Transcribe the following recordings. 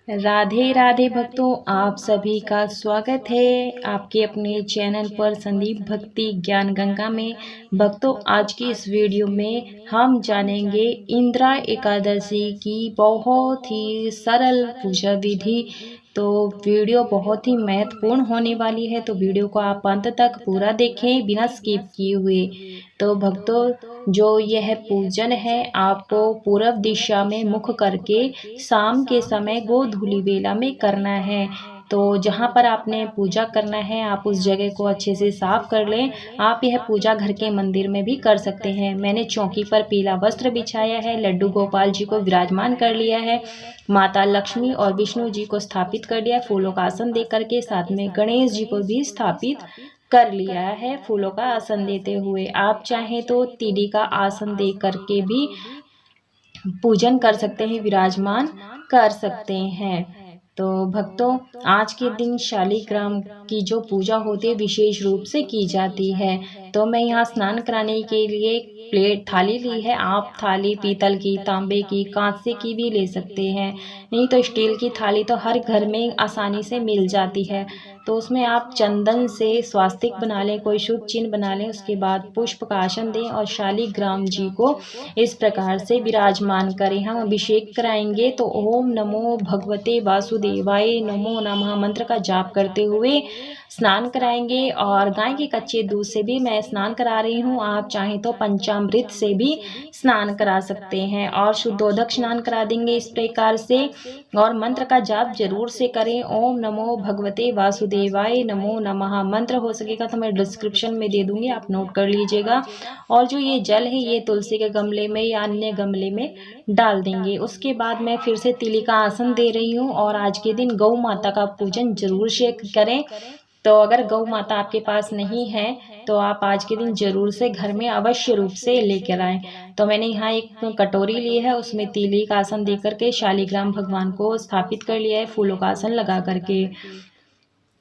राधे राधे भक्तों, आप सभी का स्वागत है आपके अपने चैनल पर संदीप भक्ति ज्ञान गंगा में। भक्तों, आज की इस वीडियो में हम जानेंगे इंदिरा एकादशी की बहुत ही सरल पूजा विधि। तो वीडियो बहुत ही महत्वपूर्ण होने वाली है, तो वीडियो को आप अंत तक पूरा देखें बिना स्किप किए हुए। तो भक्तों, जो यह पूजन है आपको पूर्व दिशा में मुख करके शाम के समय गोधूली बेला में करना है। तो जहाँ पर आपने पूजा करना है आप उस जगह को अच्छे से साफ कर लें। आप यह पूजा घर के मंदिर में भी कर सकते हैं। मैंने चौकी पर पीला वस्त्र बिछाया है, लड्डू गोपाल जी को विराजमान कर लिया है, माता लक्ष्मी और विष्णु जी को स्थापित कर लिया है फूलों का आसन दे करके, साथ में गणेश जी को भी स्थापित कर लिया है फूलों का आसन देते हुए। आप चाहें तो तीली का आसन दे करके भी पूजन कर सकते हैं, विराजमान कर सकते हैं। तो भक्तों, आज के दिन शालिग्राम की जो पूजा होती है विशेष रूप से की जाती है। तो मैं यहाँ स्नान कराने के लिए प्लेट थाली ली है। आप थाली पीतल की, तांबे की, कांसे की भी ले सकते हैं, नहीं तो स्टील की थाली तो हर घर में आसानी से मिल जाती है। तो उसमें आप चंदन से स्वास्तिक बना लें, कोई शुभ चिन्ह बना लें, उसके बाद पुष्प का आसन दें और शालिग्राम जी को इस प्रकार से विराजमान करें। हम अभिषेक कराएंगे तो ओम नमो भगवते वासुदेवाय नमो नमः मंत्र का जाप करते हुए स्नान कराएंगे। और गाय के कच्चे दूध से भी मैं स्नान करा रही हूँ, आप चाहें तो पंचामृत से भी स्नान करा सकते हैं और शुद्धोदक स्नान करा देंगे इस प्रकार से। और मंत्र का जाप जरूर से करें, ओम नमो भगवते वासुदेवाय नमो नमः। मंत्र हो सकेगा तो मैं डिस्क्रिप्शन में दे दूंगी, आप नोट कर लीजिएगा। और जो ये जल है ये तुलसी के गमले में या अन्य गमले में डाल देंगे। उसके बाद मैं फिर से तिली का आसन दे रही हूँ। और आज के दिन गौ माता का पूजन जरूर से करें। तो अगर गौ माता आपके पास नहीं है तो आप आज के दिन जरूर से घर में अवश्य रूप से लेकर आएं। तो मैंने यहाँ एक कटोरी ली है, उसमें तीली का आसन दे करके शालिग्राम भगवान को स्थापित कर लिया है फूलों का आसन लगा करके।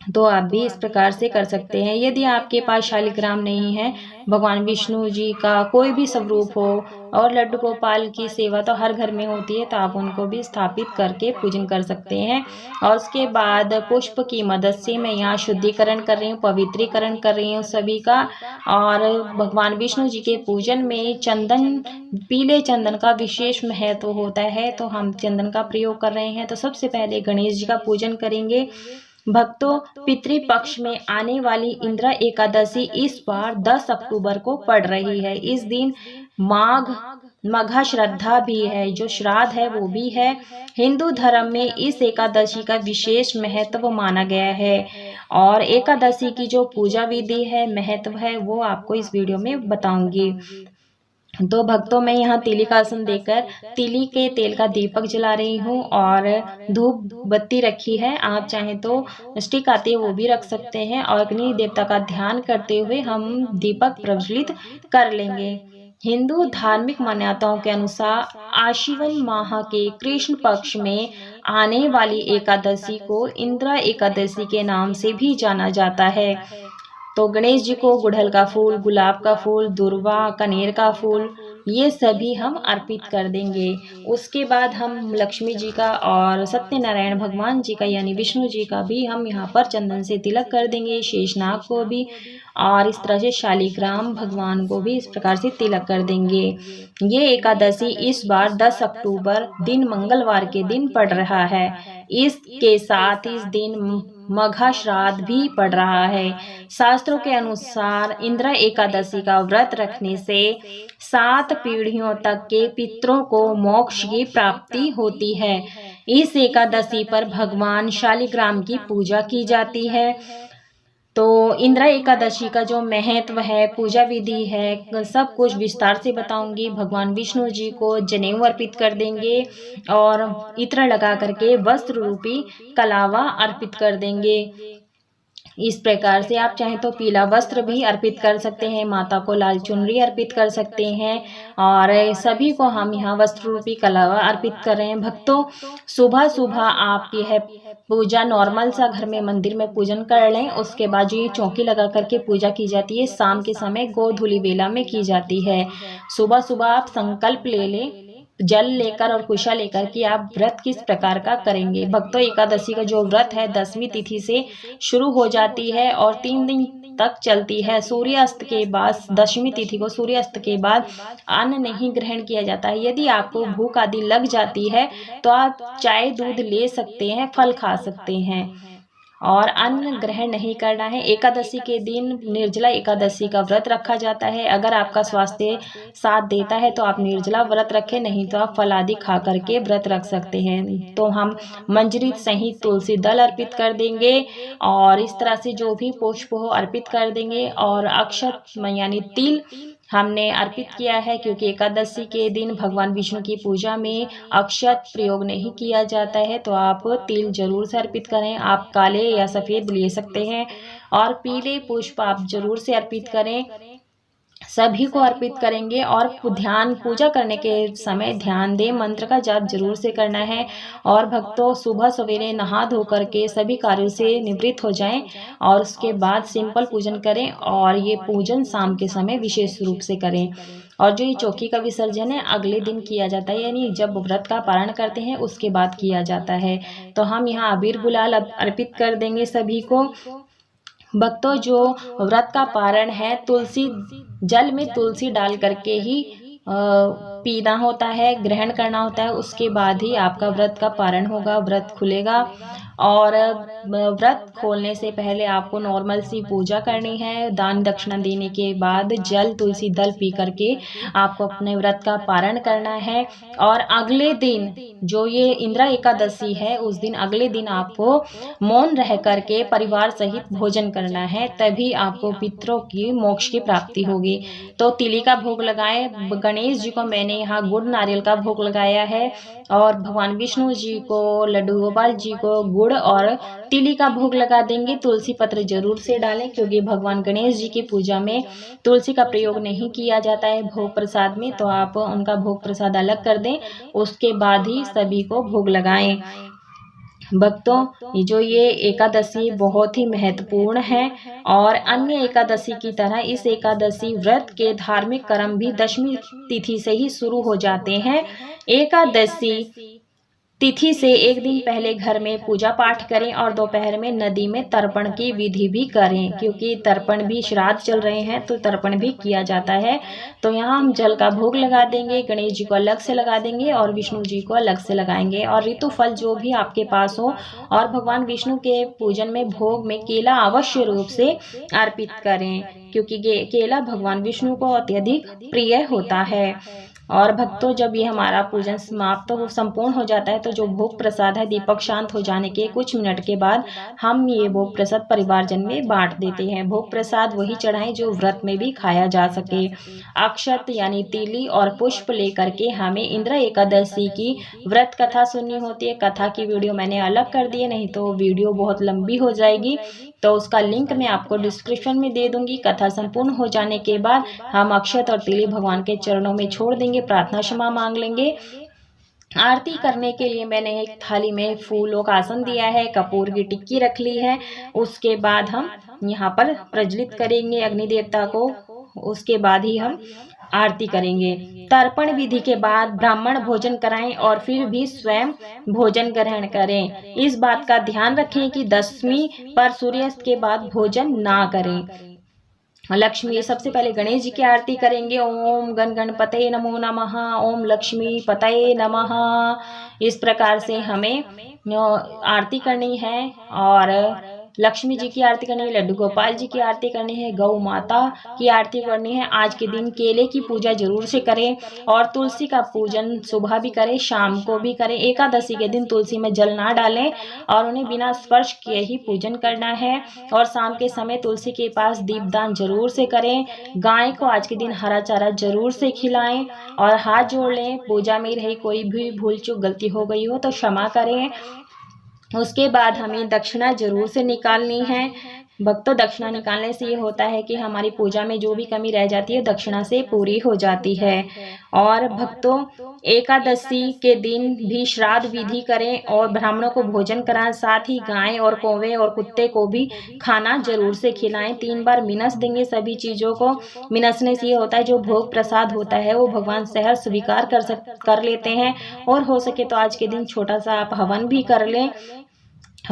तो आप भी इस प्रकार से कर सकते हैं। यदि आपके पास शालिग्राम नहीं है, भगवान विष्णु जी का कोई भी स्वरूप हो और लड्डू गोपाल की सेवा तो हर घर में होती है, तो आप उनको भी स्थापित करके पूजन कर सकते हैं। और उसके बाद पुष्प की मदद से मैं यहाँ शुद्धिकरण कर रही हूँ, पवित्रीकरण कर रही हूँ सभी का। और भगवान विष्णु जी के पूजन में चंदन, पीले चंदन का विशेष महत्व होता है, तो हम चंदन का प्रयोग कर रहे हैं। तो सबसे पहले गणेश जी का पूजन करेंगे। भक्तों, पितृपक्ष में आने वाली इंदिरा एकादशी इस बार 10 अक्टूबर को पड़ रही है। इस दिन मघा श्रद्धा भी है, जो श्राद्ध है वो भी है। हिंदू धर्म में इस एकादशी का विशेष महत्व माना गया है। और एकादशी की जो पूजा विधि है, महत्व है, वो आपको इस वीडियो में बताऊंगी। तो भक्तों, मैं यहाँ तिली का आसन देकर तिली के तेल का दीपक जला रही हूँ और धूप बत्ती रखी है। आप चाहें तो स्टिक आती है वो भी रख सकते हैं। और अग्नि देवता का ध्यान करते हुए हम दीपक प्रज्वलित कर लेंगे। हिंदू धार्मिक मान्यताओं के अनुसार आश्विन माह के कृष्ण पक्ष में आने वाली एकादशी को इंदिरा एकादशी के नाम से भी जाना जाता है। तो गणेश जी को गुड़हल का फूल, गुलाब का फूल, दुर्वा, कनेर का फूल, ये सभी हम अर्पित कर देंगे। उसके बाद हम लक्ष्मी जी का और सत्यनारायण भगवान जी का यानी विष्णु जी का भी हम यहाँ पर चंदन से तिलक कर देंगे, शेषनाग को भी, और इस तरह से शालिग्राम भगवान को भी इस प्रकार से तिलक कर देंगे। ये एकादशी इस बार 10 अक्टूबर दिन मंगलवार के दिन पड़ रहा है। इसके साथ इस दिन मघा श्राद्ध भी पड़ रहा है। शास्त्रों के अनुसार इंदिरा एकादशी का व्रत रखने से 7 पीढ़ियों तक के पितरों को मोक्ष की प्राप्ति होती है। इस एकादशी पर भगवान शालिग्राम की पूजा की जाती है। तो इंदिरा एकादशी का जो महत्व है, पूजा विधि है, सब कुछ विस्तार से बताऊंगी। भगवान विष्णु जी को जनेऊ अर्पित कर देंगे और इत्र लगा करके वस्त्र रूपी कलावा अर्पित कर देंगे। इस प्रकार से आप चाहें तो पीला वस्त्र भी अर्पित कर सकते हैं, माता को लाल चुनरी अर्पित कर सकते हैं। और सभी को हम यहाँ वस्त्र रूपी कलावा अर्पित कर रहे हैं। भक्तों, सुबह सुबह आप यह पूजा नॉर्मल सा घर में मंदिर में पूजन कर लें। उसके बाद जो ये चौकी लगा करके पूजा की जाती है शाम के समय गोधूली बेला में की जाती है। सुबह सुबह आप संकल्प ले लें, जल लेकर और कुशा लेकर कि आप व्रत किस प्रकार का करेंगे। भक्तों, एकादशी का जो व्रत है 10वीं तिथि से शुरू हो जाती है और 3 दिन तक चलती है। सूर्यास्त के बाद 10वीं तिथि को सूर्यास्त के बाद अन्न नहीं ग्रहण किया जाता है। यदि आपको भूख आदि लग जाती है तो आप चाय दूध ले सकते हैं, फल खा सकते हैं और अन्न ग्रहण नहीं करना है। एकादशी के दिन निर्जला एकादशी का व्रत रखा जाता है। अगर आपका स्वास्थ्य साथ देता है तो आप निर्जला व्रत रखें, नहीं तो आप फल आदि खा करके व्रत रख सकते हैं। तो हम मंजरी सहित तुलसी दल अर्पित कर देंगे और इस तरह से जो भी पुष्प हो अर्पित कर देंगे। और अक्षत यानी तिल हमने अर्पित किया है, क्योंकि एकादशी के दिन भगवान विष्णु की पूजा में अक्षत प्रयोग नहीं किया जाता है। तो आप तिल जरूर से अर्पित करें। आप काले या सफ़ेद ले सकते हैं और पीले पुष्प आप जरूर से अर्पित करें। सभी को अर्पित करेंगे और ध्यान पूजा करने के समय ध्यान दें, मंत्र का जाप जरूर से करना है। और भक्तों, सुबह सवेरे नहा धो करके सभी कार्यों से निवृत्त हो जाएं और उसके बाद सिंपल पूजन करें। और ये पूजन शाम के समय विशेष रूप से करें। और जो ये चौकी का विसर्जन है अगले दिन किया जाता है, यानी जब व्रत का पारण करते हैं उसके बाद किया जाता है। तो हम यहाँ अबीर गुलाल अर्पित कर देंगे सभी को। भक्तों, जो व्रत का पारण है तुलसी जल में तुलसी डाल करके ही पीना होता है, ग्रहण करना होता है। उसके बाद ही आपका व्रत का पारण होगा, व्रत खुलेगा। और व्रत खोलने से पहले आपको नॉर्मल सी पूजा करनी है। दान दक्षिणा देने के बाद जल तुलसी दल पी करके आपको अपने व्रत का पारण करना है। और अगले दिन जो ये इंदिरा एकादशी है उस दिन अगले दिन आपको मौन रह करके परिवार सहित भोजन करना है, तभी आपको पितरों की मोक्ष की प्राप्ति होगी। तो तिली का भोग लगाएं। गणेश जी को मैंने यहाँ गुड़ नारियल का भोग लगाया है और भगवान विष्णु जी को, लड्डू गोपाल जी को गुड़ और तिली का भोग लगा देंगे। तुलसी पत्र जरूर से डालें, क्योंकि भगवान गणेश जी की पूजा में तुलसी का प्रयोग नहीं किया जाता है भोग प्रसाद में। तो आप उनका भोग प्रसाद अलग कर दें, उसके बाद ही सभी को भोग लगाएं। भक्तों, जो ये एकादशी बहुत ही महत्वपूर्ण है और अन्य एकादशी की तरह इस एकादशी व्रत के धार्मिक कर्म भी 10वीं तिथि से ही शुरू हो जाते हैं। एकादशी तिथि से एक दिन पहले घर में पूजा पाठ करें और दोपहर में नदी में तर्पण की विधि भी करें, क्योंकि तर्पण भी श्राद्ध चल रहे हैं तो तर्पण भी किया जाता है। तो यहाँ हम जल का भोग लगा देंगे, गणेश जी को अलग से लगा देंगे और विष्णु जी को अलग से लगाएंगे। और ऋतु फल जो भी आपके पास हो, और भगवान विष्णु के पूजन में भोग में केला अवश्य रूप से अर्पित करें, क्योंकि केला भगवान विष्णु को अत्यधिक प्रिय होता है। और भक्तों, जब ये हमारा पूजन समाप्त हो संपूर्ण हो जाता है तो जो भोग प्रसाद है दीपक शांत हो जाने के कुछ मिनट के बाद हम ये भोग प्रसाद परिवारजन में बांट देते हैं। भोग प्रसाद वही चढ़ाएं जो व्रत में भी खाया जा सके। अक्षत यानी तीली और पुष्प लेकर के हमें इंदिरा एकादशी की व्रत कथा सुननी होती है। कथा की वीडियो मैंने अलग कर दी है, नहीं तो वीडियो बहुत लंबी हो जाएगी, तो उसका लिंक मैं आपको डिस्क्रिप्शन में दे दूंगी। कथा संपूर्ण हो जाने के बाद हम अक्षत और तीली भगवान के चरणों में छोड़ देंगे, प्रार्थना क्षमा मांग लेंगे। आरती करने के लिए मैंने एक थाली में फूलों का आसन दिया है, कपूर की टिक्की रख ली है। उसके बाद हम यहाँ पर प्रज्वलित करेंगे अग्नि देवता को, उसके बाद ही हम आरती करेंगे। तर्पण विधि के बाद ब्राह्मण भोजन कराएं और फिर भी स्वयं भोजन ग्रहण करें। इस बात का ध्यान रखें कि 10वीं पर सूर्यास्त के बाद भोजन ना करें। लक्ष्मी, सबसे पहले गणेश जी की आरती करेंगे। ओम गण गणपते नमो नमः, ओम लक्ष्मी पतये नमः। इस प्रकार से हमें आरती करनी है और लक्ष्मी जी की आरती करनी है, लड्डू गोपाल जी की आरती करनी है, गौ माता की आरती करनी है। आज के दिन केले की पूजा जरूर से करें और तुलसी का पूजन सुबह भी करें, शाम को भी करें। एकादशी के दिन तुलसी में जल ना डालें और उन्हें बिना स्पर्श किए ही पूजन करना है। और शाम के समय तुलसी के पास दीपदान जरूर से करें। गाय को आज के दिन हरा चारा जरूर से खिलाएं और हाथ जोड़ लें। पूजा में रही कोई भी भूल चूक गलती हो गई हो तो क्षमा करें। उसके बाद हमें दक्षिणा जरूर से निकालनी है। भक्तों, दक्षिणा निकालने से ये होता है कि हमारी पूजा में जो भी कमी रह जाती है दक्षिणा से पूरी हो जाती है। और भक्तों, एकादशी के दिन भी श्राद्ध विधि करें और ब्राह्मणों को भोजन कराएं, साथ ही गाय और कौवे और कुत्ते को भी खाना जरूर से खिलाएं। 3 बार मिनस देंगे सभी चीजों को। मिनसने से ये होता है जो भोग प्रसाद होता है वो भगवान सहर्ष स्वीकार कर लेते हैं। और हो सके तो आज के दिन छोटा सा आप हवन भी कर लें।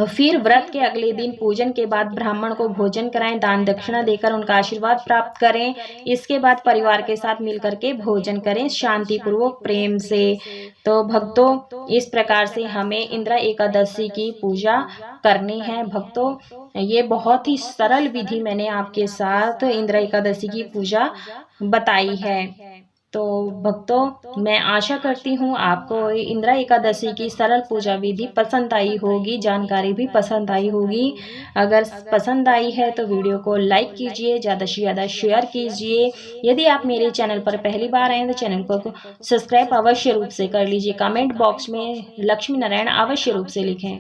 फिर व्रत के अगले दिन पूजन के बाद ब्राह्मण को भोजन कराएं, दान दक्षिणा देकर उनका आशीर्वाद प्राप्त करें। इसके बाद परिवार के साथ मिलकर के भोजन करें शांति पूर्वक प्रेम से। तो भक्तों, इस प्रकार से हमें इंदिरा एकादशी की पूजा करनी है। भक्तों, ये बहुत ही सरल विधि मैंने आपके साथ इंदिरा एकादशी की पूजा बताई है। तो भक्तों, मैं आशा करती हूँ आपको इंदिरा एकादशी की सरल पूजा विधि पसंद आई होगी, जानकारी भी पसंद आई होगी। अगर पसंद आई है तो वीडियो को लाइक कीजिए, ज़्यादा से ज़्यादा शेयर कीजिए। यदि आप मेरे चैनल पर पहली बार आए तो चैनल को सब्सक्राइब अवश्य रूप से कर लीजिए। कमेंट बॉक्स में लक्ष्मी नारायण अवश्य रूप से लिखें।